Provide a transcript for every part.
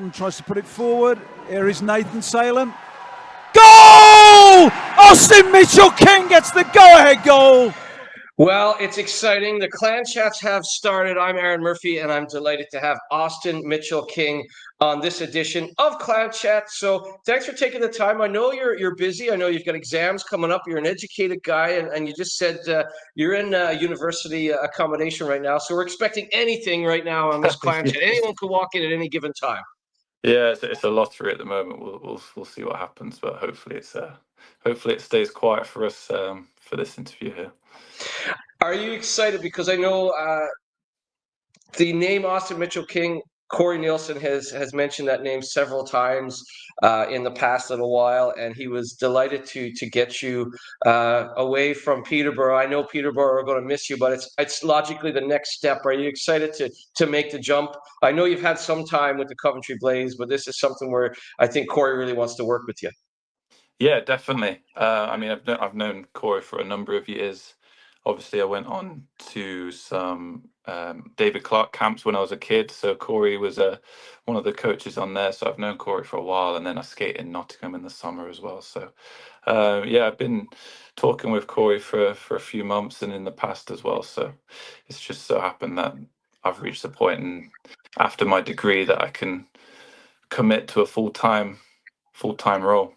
Dalton tries to put it forward. Here is Nathan Salem. Goal! Austin Mitchell-King gets the go-ahead goal. Well, it's exciting. The Clan Chats have started. I'm Aaron Murphy, and I'm delighted to have Austin Mitchell-King on this edition of Clan Chat. So thanks for taking the time. I know you're busy. I know you've got exams coming up. You're an educated guy, and you just said you're in university accommodation right now. So we're expecting anything right now on this Clan Chat. Anyone could walk in at any given time. Yeah, it's a lottery at the moment. We'll see what happens, but hopefully it stays quiet for us for this interview here. Are you excited? Because I know the name Austin Mitchell-King, Corey Neilson has mentioned that name several times in the past little while, and he was delighted to get you away from Peterborough. I know Peterborough are going to miss you, but it's logically the next step. Are you excited to make the jump? I know you've had some time with the Coventry Blaze, but this is something where I think Corey really wants to work with you. Yeah, definitely. I mean, I've known Corey for a number of years. Obviously, I went on to some David Clark camps when I was a kid. So Corey was one of the coaches on there. So I've known Corey for a while, and then I skate in Nottingham in the summer as well. So yeah, I've been talking with Corey for a few months and in the past as well. So it's just so happened that I've reached the point after my degree that I can commit to a full-time role.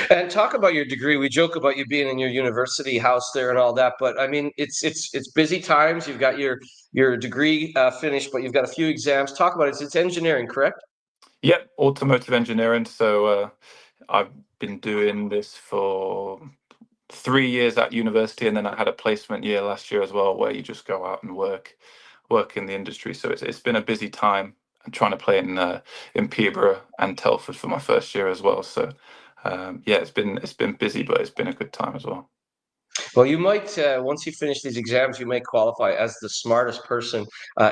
And talk about your degree. We joke about you being in your university house there and all that, but I mean, it's busy times. You've got your degree finished, but you've got a few exams. Talk about it. It's engineering, correct? Yep, automotive engineering. So I've been doing this for 3 years at university, and then I had a placement year last year as well, where you just go out and work in the industry. So it's been a busy time. I'm trying to play in Peterborough and Telford for my first year as well. So yeah, it's been busy, but it's been a good time as well. Well, you might, once you finish these exams, you may qualify as the smartest person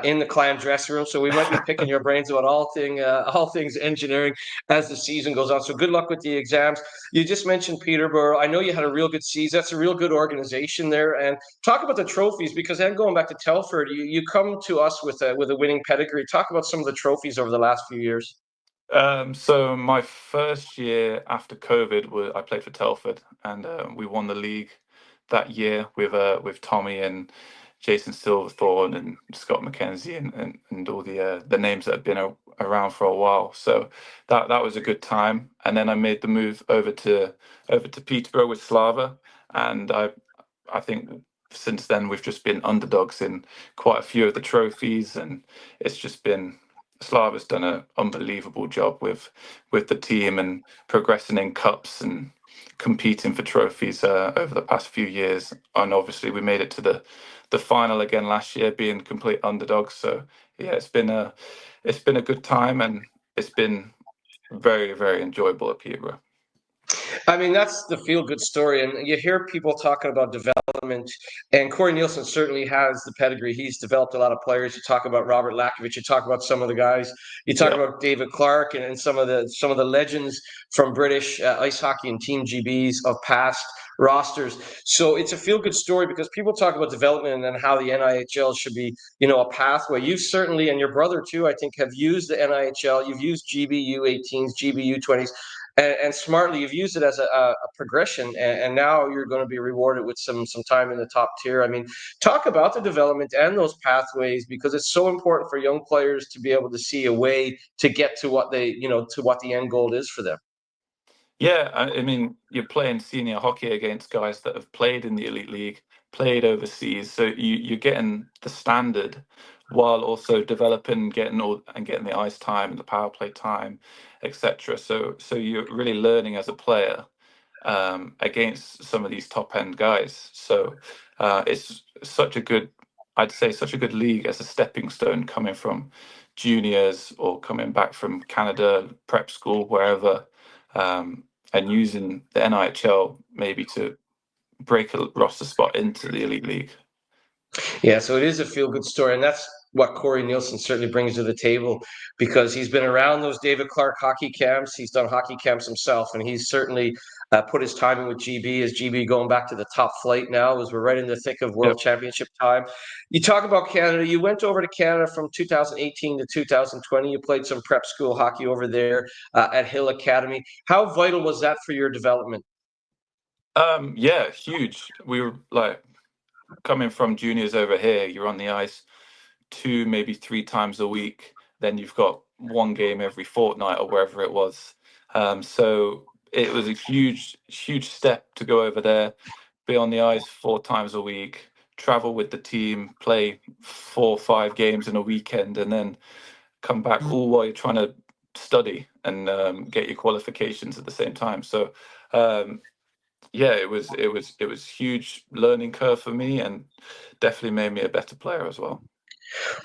in the Clan dressing room. So we might be picking your brains about all things engineering as the season goes on. So good luck with the exams. You just mentioned Peterborough. I know you had a real good season. That's a real good organization there. And talk about the trophies, because then going back to Telford, you come to us with a winning pedigree. Talk about some of the trophies over the last few years. So my first year after COVID, I played for Telford, and we won the league that year with Tommy and Jason Silverthorne and Scott McKenzie and all the names that have been around for a while. So that was a good time. And then I made the move over to Peterborough with Slava, and I think since then we've just been underdogs in quite a few of the trophies, and it's just been. Slava's done an unbelievable job with the team and progressing in cups and competing for trophies over the past few years. And obviously we made it to the final again last year, being complete underdogs. So yeah, it's been a good time, and it's been very, very enjoyable at Peterborough. I mean, that's the feel-good story, and you hear people talking about development, and Corey Neilson certainly has the pedigree. He's developed a lot of players. You talk about Robert Lakovich, you talk about some of the guys, you talk about David Clark and some of the legends from British ice hockey and Team GBs of past rosters. So it's a feel-good story because people talk about development and how the NIHL should be, a pathway. You've certainly, and your brother too, I think, have used the NIHL. You've used GBU 18s, GBU 20s. And smartly, you've used it as a progression, and now you're going to be rewarded with some time in the top tier. I mean, talk about the development and those pathways, because it's so important for young players to be able to see a way to get to what to what the end goal is for them. Yeah, I mean, you're playing senior hockey against guys that have played in the elite league, played overseas, so you're getting the standard while also developing, getting the ice time and the power play time, etc. So you're really learning as a player against some of these top end guys. So it's I'd say such a good league as a stepping stone, coming from juniors or coming back from Canada, prep school, wherever. And using the NIHL maybe to break a roster spot into the elite league. Yeah, so it is a feel-good story, and that's what Corey Neilson certainly brings to the table, because he's been around those David Clark hockey camps. He's done hockey camps himself, and he's certainly put his time in with GB, as GB going back to the top flight now, as we're right in the thick of World Yep. Championship time. You talk about Canada. You went over to Canada from 2018 to 2020. You played some prep school hockey over there at Hill Academy. How vital was that for your development? Yeah, huge. We were like coming from juniors over here, you're on the ice 2, maybe 3 times a week. Then you've got one game every fortnight or wherever it was. So it was a huge, huge step to go over there, be on the ice 4 times a week, travel with the team, play 4 or 5 games in a weekend, and then come back all while you're trying to study and get your qualifications at the same time. So yeah, it was huge learning curve for me, and definitely made me a better player as well.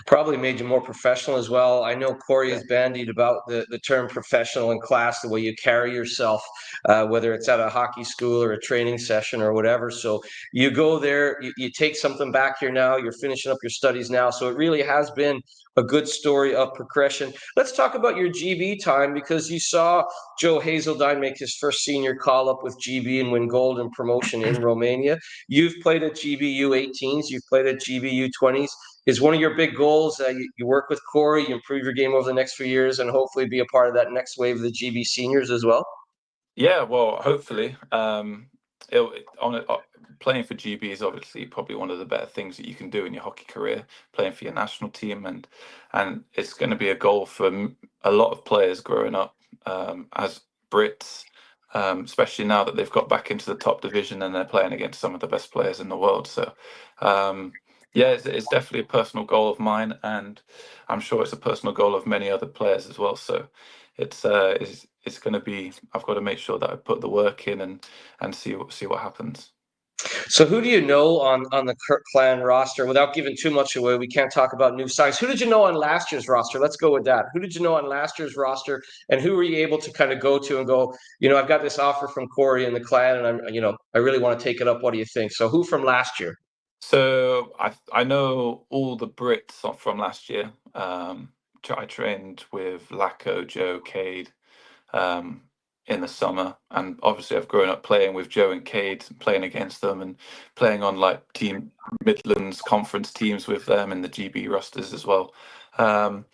Probably made you more professional as well. I know Corey Yeah. has bandied about the term professional in class, the way you carry yourself, whether it's at a hockey school or a training session or whatever. So you go there, you take something back here now, you're finishing up your studies now. So it really has been a good story of progression. Let's talk about your GB time, because you saw Joe Hazeldine make his first senior call up with GB and win gold and promotion in Romania. You've played at GB U18s, you've played at GB U20s. Is one of your big goals you work with Corey, you improve your game over the next few years, and hopefully be a part of that next wave of the GB seniors as well? Yeah, well, hopefully, playing for GB is obviously probably one of the better things that you can do in your hockey career, playing for your national team, and it's going to be a goal for a lot of players growing up as Brits, especially now that they've got back into the top division and they're playing against some of the best players in the world. So, yeah, it's definitely a personal goal of mine, and I'm sure it's a personal goal of many other players as well. So, it's going to be. I've got to make sure that I put the work in and see what happens. So who do you know on the Clan roster? Without giving too much away, we can't talk about new signings. Who did you know on last year's roster? Let's go with that. Who did you know on last year's roster, and who were you able to kind of go to and go, I've got this offer from Corey and the Clan, and I really want to take it up. What do you think? So who from last year? So I know all the Brits from last year. I trained with Lacko, Joe, Cade, um, in the summer, and obviously I've grown up playing with Joe and Cade, playing against them, and playing on like Team Midlands conference teams with them in the GB rosters as well. Um,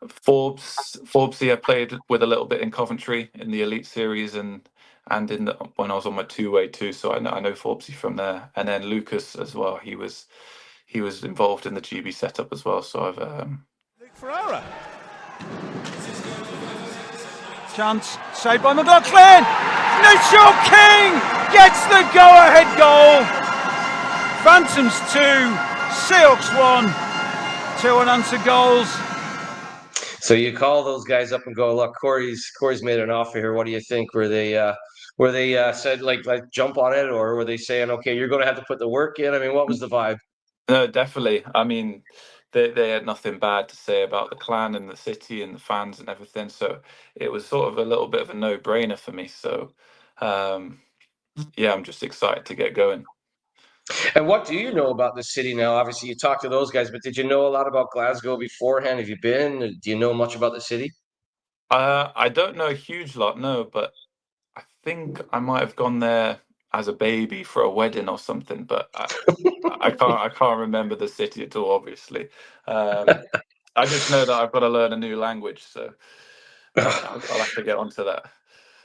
Forbesy, I played with a little bit in Coventry in the Elite Series, and when I was on my two-way too, so I know Forbesy from there, and then Lucas as well. He was involved in the GB setup as well. So I've Luke Ferreira. Chance saved by McLaughlin. Mitchell King gets the go-ahead goal. Phantoms 2, Seahawks 1. 2 unanswered goals. So you call those guys up and go, look, Corey's made an offer here. What do you think? Were they said like jump on it, or were they saying, okay, you're going to have to put the work in? I mean, what was the vibe? no, definitely. I mean, they had nothing bad to say about the clan and the city and the fans and everything. So it was sort of a little bit of a no-brainer for me. So um, yeah, I'm just excited to get going. And what do you know about the city now? Obviously, you talked to those guys, but did you know a lot about Glasgow beforehand? Have you been? Do you know much about the city? I don't know a huge lot, no, but I think I might have gone there as a baby for a wedding or something, but I can't remember the city at all, obviously. Um, I just know that I've got to learn a new language, so I'll have to get onto that.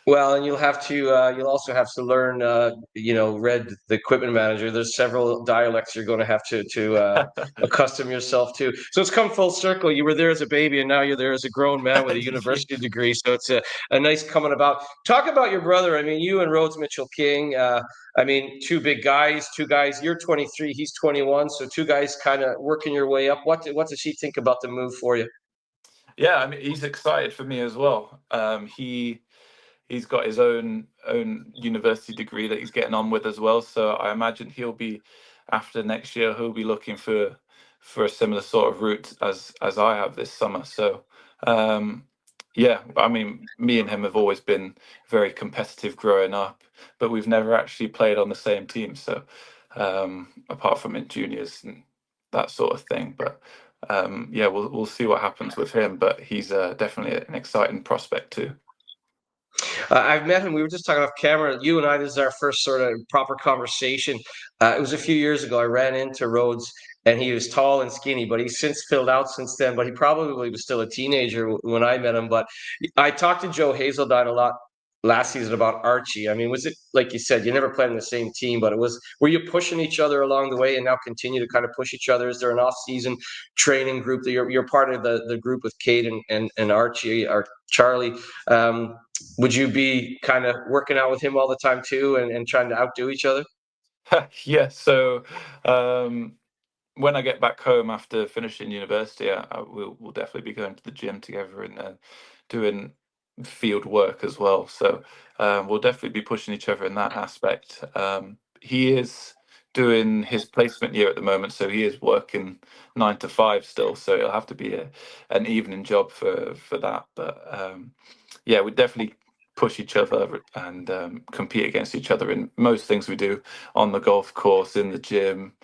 Well, and you'll also have to learn, Red, the equipment manager. There's several dialects you're going to have to accustom yourself to. So it's come full circle. You were there as a baby, and now you're there as a grown man with a university degree. So it's a nice coming about. Talk about your brother. I mean, you and Rhodes Mitchell King. I mean, two big guys, two guys. You're 23, he's 21. So two guys kind of working your way up. What does he think about the move for you? Yeah, I mean, he's excited for me as well. He's got his own university degree that he's getting on with as well. So I imagine he'll be after next year. He'll be looking for a similar sort of route as I have this summer. So yeah, I mean, me and him have always been very competitive growing up, but we've never actually played on the same team. So apart from in juniors and that sort of thing, but yeah, we'll see what happens with him, but he's definitely an exciting prospect too. I've met him. We were just talking off camera. You and I, this is our first sort of proper conversation. It was a few years ago. I ran into Rhodes, and he was tall and skinny, but he's since filled out since then. But he probably was still a teenager when I met him. But I talked to Joe Hazeldine a lot last season about Archie. I mean, was it like you said, you never played in the same team, but were you pushing each other along the way and now continue to kind of push each other? Is there an off-season training group that you're part of the group with Cade and Archie or Charlie? Would you be kind of working out with him all the time too and trying to outdo each other? Yeah, so when I get back home after finishing university, we'll definitely be going to the gym together and doing field work as well. So we'll definitely be pushing each other in that aspect. He is doing his placement year at the moment, so he is working 9 to 5 still. So it'll have to be an evening job for that. But yeah, we definitely push each other and compete against each other in most things we do on the golf course, in the gym.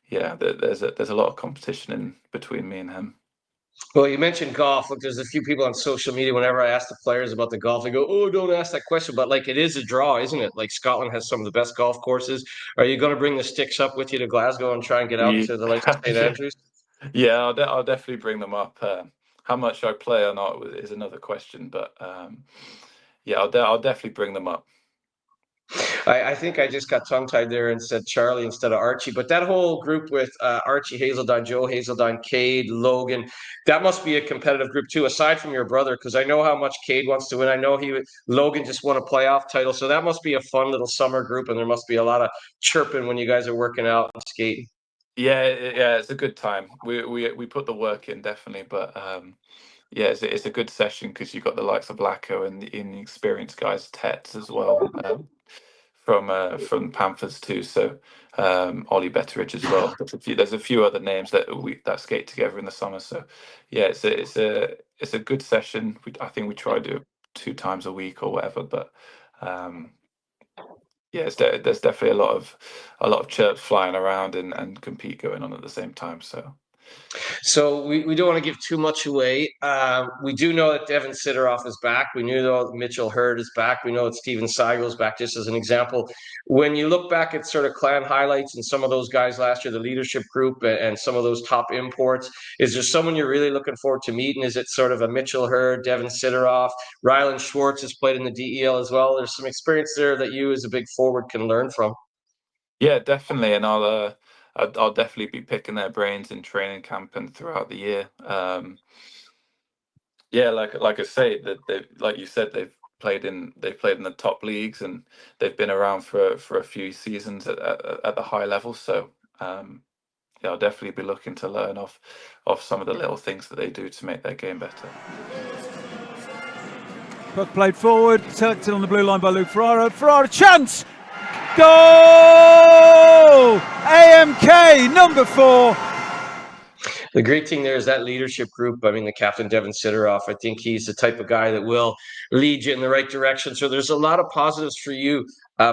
Yeah, there's a lot of competition in between me and him. Well, you mentioned golf. Look, there's a few people on social media. Whenever I ask the players about the golf, they go, "Oh, don't ask that question." But like, it is a draw, isn't it? Like Scotland has some of the best golf courses. Are you going to bring the sticks up with you to Glasgow and try and get out Yeah, to the likes of St yeah, Andrews? yeah. I'll definitely bring them up. How much I play or not is another question, but yeah, I'll definitely bring them up. I think I just got tongue tied there and said Charlie instead of Archie. But that whole group with Archie Hazeldine, Joe Hazeldine, Cade, Logan, that must be a competitive group too, aside from your brother, because I know how much Cade wants to win. I know Logan just won a playoff title. So that must be a fun little summer group. And there must be a lot of chirping when you guys are working out and skating. Yeah, yeah, it's a good time. We put the work in definitely, but yeah, it's a good session because you've got the likes of Lacko and the inexperienced guys, Tets as well. From Panthers too. So Ollie Betteridge as well. There's a few other names that skate together in the summer. So yeah, it's a good session. I think we try to do it 2 times a week or whatever. But yeah, there's definitely a lot of chirps flying around and compete going on at the same time. So we don't want to give too much away. We do know that Devin Sidoroff is back. We knew that Mitchell Hurd is back. We know that Steven Seigel is back, just as an example. When you look back at sort of clan highlights and some of those guys last year, the leadership group and some of those top imports, is there someone you're really looking forward to meeting? Is it sort of a Mitchell Hurd, Devin Sidoroff? Rylan Schwartz has played in the DEL as well. There's some experience there that you as a big forward can learn from. Yeah, definitely, and I'll definitely be picking their brains in training camp and throughout the year. Yeah, like I say, that they like you said, they've played in the top leagues and they've been around for a few seasons at the high level. So yeah, I'll definitely be looking to learn off some of the little things that they do to make their game better. Puck played forward, selected on the blue line by Luke Ferrara. Ferrara, chance! Goal! AMK, number 4. The great thing there is that leadership group. I mean, the captain, Devin Sidoroff, I think he's the type of guy that will lead you in the right direction. So there's a lot of positives for you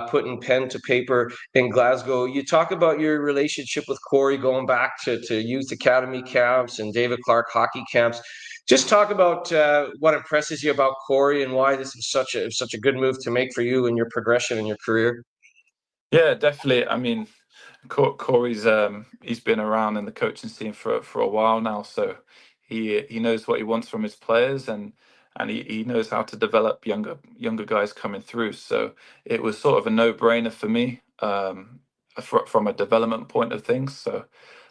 putting pen to paper in Glasgow. You talk about your relationship with Corey going back to youth academy camps and David Clark hockey camps. Just talk about what impresses you about Corey and why this is such a good move to make for you and your progression in your career. Yeah, definitely. I mean, Corey's he's been around in the coaching scene for a while now, so he knows what he wants from his players and he knows how to develop younger guys coming through. So it was sort of a no-brainer for me from a development point of things. So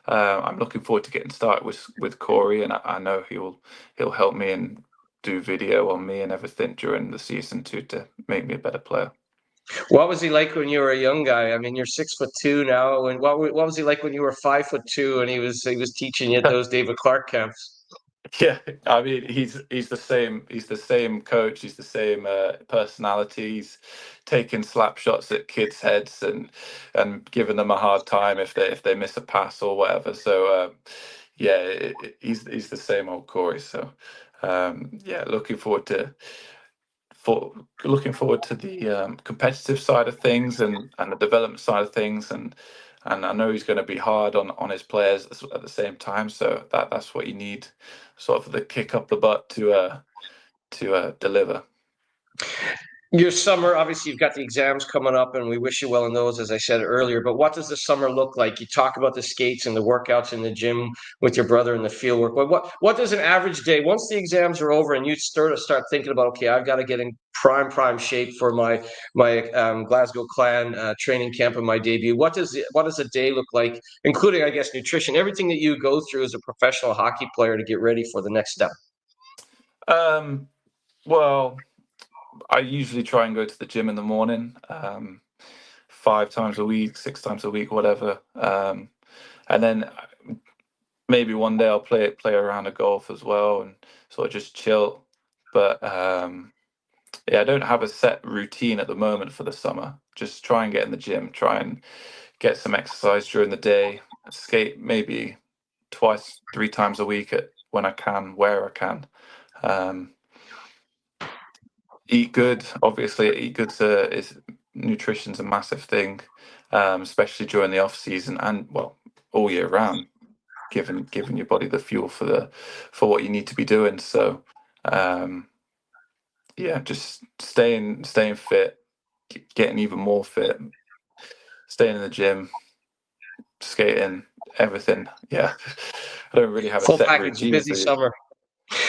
I'm looking forward to getting started with Corey, and I know he'll help me and do video on me and everything during the season too to make me a better player. What was he like when you were a young guy? I mean, you're 6'2" now, and what was he like when you were 5'2" and he was teaching you at those David Clark camps? Yeah, I mean he's the same. He's the same coach. He's the same personality. He's taking slap shots at kids' heads and giving them a hard time if they miss a pass or whatever. So yeah, he's the same old Corey. So yeah, looking forward to the competitive side of things and the development side of things, and and I know he's going to be hard on his players at the same time. So that's what you need, sort of the kick up the butt to deliver. Your summer, obviously, you've got the exams coming up, and we wish you well in those, as I said earlier. But what does the summer look like? You talk about the skates and the workouts in the gym with your brother and the field work. But what does an average day, once the exams are over and you start thinking about, okay, I've got to get in prime shape for my Glasgow Clan training camp and my debut. What does a day look like, including, I guess, nutrition, everything that you go through as a professional hockey player to get ready for the next step? Well, I usually try and go to the gym in the morning, 5 times a week, 6 times a week, whatever. And then maybe one day I'll play a round of golf as well and sort of just chill. But yeah, I don't have a set routine at the moment for the summer. Just try and get in the gym, try and get some exercise during the day, skate maybe twice, 3 times a week when I can, where I can. Eat good. Obviously, eat good is nutrition's a massive thing, especially during the off season and well all year round. Giving your body the fuel for what you need to be doing. So yeah, just staying fit, getting even more fit, staying in the gym, skating, everything. Yeah, I don't really have a Full set package, routine. busy So summer.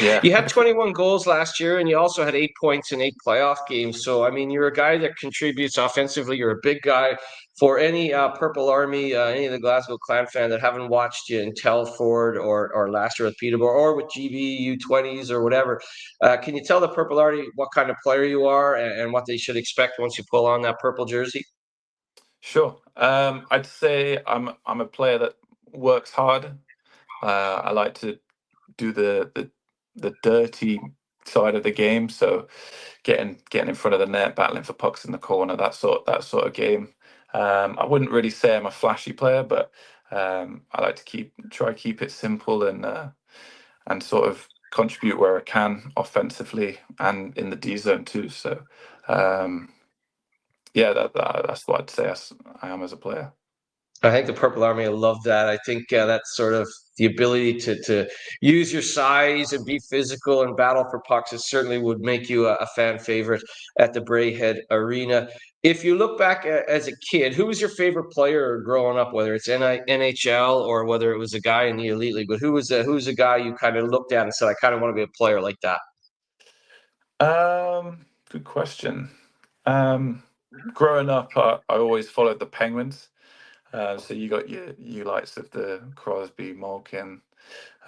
yeah, You had 21 goals last year, and you also had 8 points in 8 playoff games. So, I mean, you're a guy that contributes offensively. You're a big guy. For any Purple Army, any of the Glasgow Clan fan that haven't watched you in Telford or last year with Peterborough or with GB U20s or whatever, can you tell the Purple Army what kind of player you are and what they should expect once you pull on that purple jersey? sure. I'd say I'm a player that works hard. I like to do the dirty side of the game. So getting in front of the net, battling for pucks in the corner, that sort of game. I wouldn't really say I'm a flashy player, but I like to try keep it simple and sort of contribute where I can offensively and in the D zone too. So yeah, that's what I'd say I am as a player. I think the Purple Army will love that. I think that's sort of the ability to use your size and be physical and battle for pucks. It certainly would make you a fan favorite at the Braehead Arena. If you look back as a kid, who was your favorite player growing up, whether it's NHL or whether it was a guy in the Elite League? But who's a guy you kind of looked at and said, I kind of want to be a player like that? Good question. Growing up, I always followed the Penguins. So you got your likes of the Crosby, Malkin,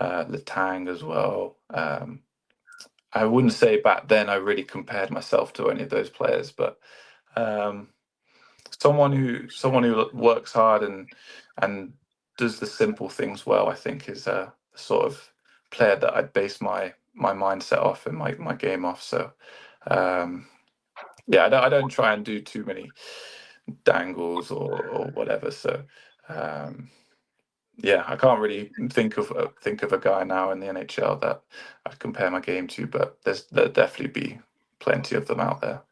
Letang as well. I wouldn't say back then I really compared myself to any of those players, but um, someone who works hard and does the simple things well, I think is a sort of player that I'd base my mindset off and my game off. So um, yeah, I don't try and do too many dangles or whatever. So um, yeah, I can't really think of a guy now in the NHL that I'd compare my game to, but there'll definitely be plenty of them out there.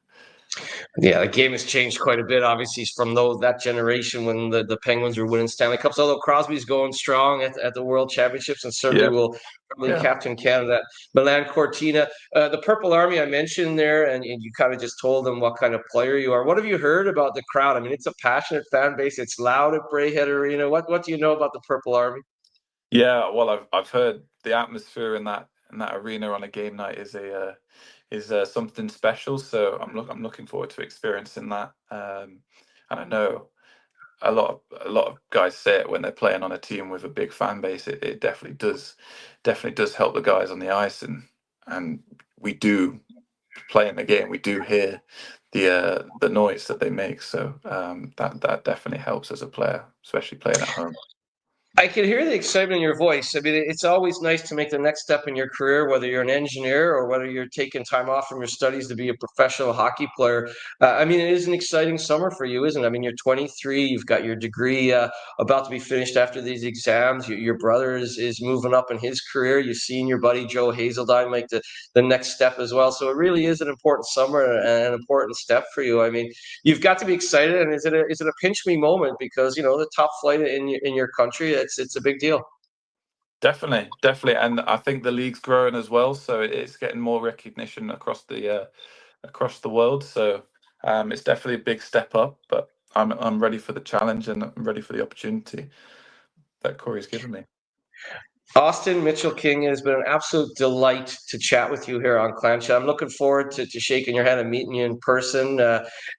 Yeah, the game has changed quite a bit, obviously, from that generation when the Penguins were winning Stanley Cups. Although Crosby's going strong at the World Championships and certainly Yeah, will probably yeah, captain Canada. Milan Cortina, the Purple Army I mentioned there, and you kind of just told them what kind of player you are. What have you heard about the crowd? I mean, it's a passionate fan base. It's loud at Braehead Arena. What do you know about the Purple Army? yeah. Well, I've heard the atmosphere in that arena on a game night is something special. So I'm looking forward to experiencing that. And I know a lot of guys say it when they're playing on a team with a big fan base. It definitely does help the guys on the ice, and we do play in the game. We do hear the noise that they make. So that definitely helps as a player, especially playing at home. I can hear the excitement in your voice. I mean, it's always nice to make the next step in your career, whether you're an engineer or whether you're taking time off from your studies to be a professional hockey player. I mean, it is an exciting summer for you, isn't it? I mean, you're 23, you've got your degree about to be finished after these exams. Your brother is moving up in his career. You've seen your buddy Joe Hazeldine make the next step as well. So it really is an important summer and an important step for you. I mean, you've got to be excited. And is it a pinch me moment because the top flight in your country? It's a big deal. Definitely, and I think the league's growing as well, so it's getting more recognition across the world. So it's definitely a big step up. But I'm ready for the challenge and I'm ready for the opportunity that Corey's given me. Austin Mitchell King, it has been an absolute delight to chat with you here on Clan Chat. I'm looking forward to shaking your hand and meeting you in person.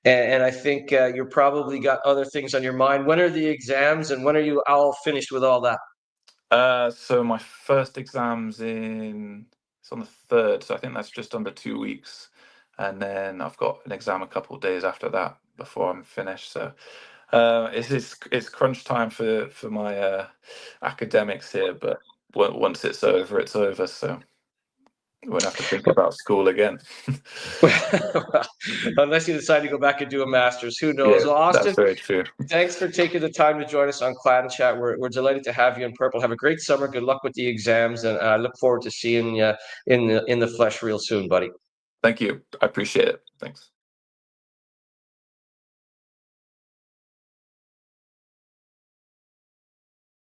And I think you've probably got other things on your mind. When are the exams and when are you all finished with all that? So my first exam's it's on the 3rd, so I think that's just under 2 weeks, and then I've got an exam a couple of days after that before I'm finished. So it's crunch time for my academics here, but once it's over, it's over. So I won't have to think about school again. Unless you decide to go back and do a master's, who knows? Yeah, Well, that's Austin, very true. thanks for taking the time to join us on Clan Chat. We're delighted to have you in Purple. Have a great summer. Good luck with the exams, and I look forward to seeing you in the flesh real soon, buddy. Thank you. I appreciate it. Thanks.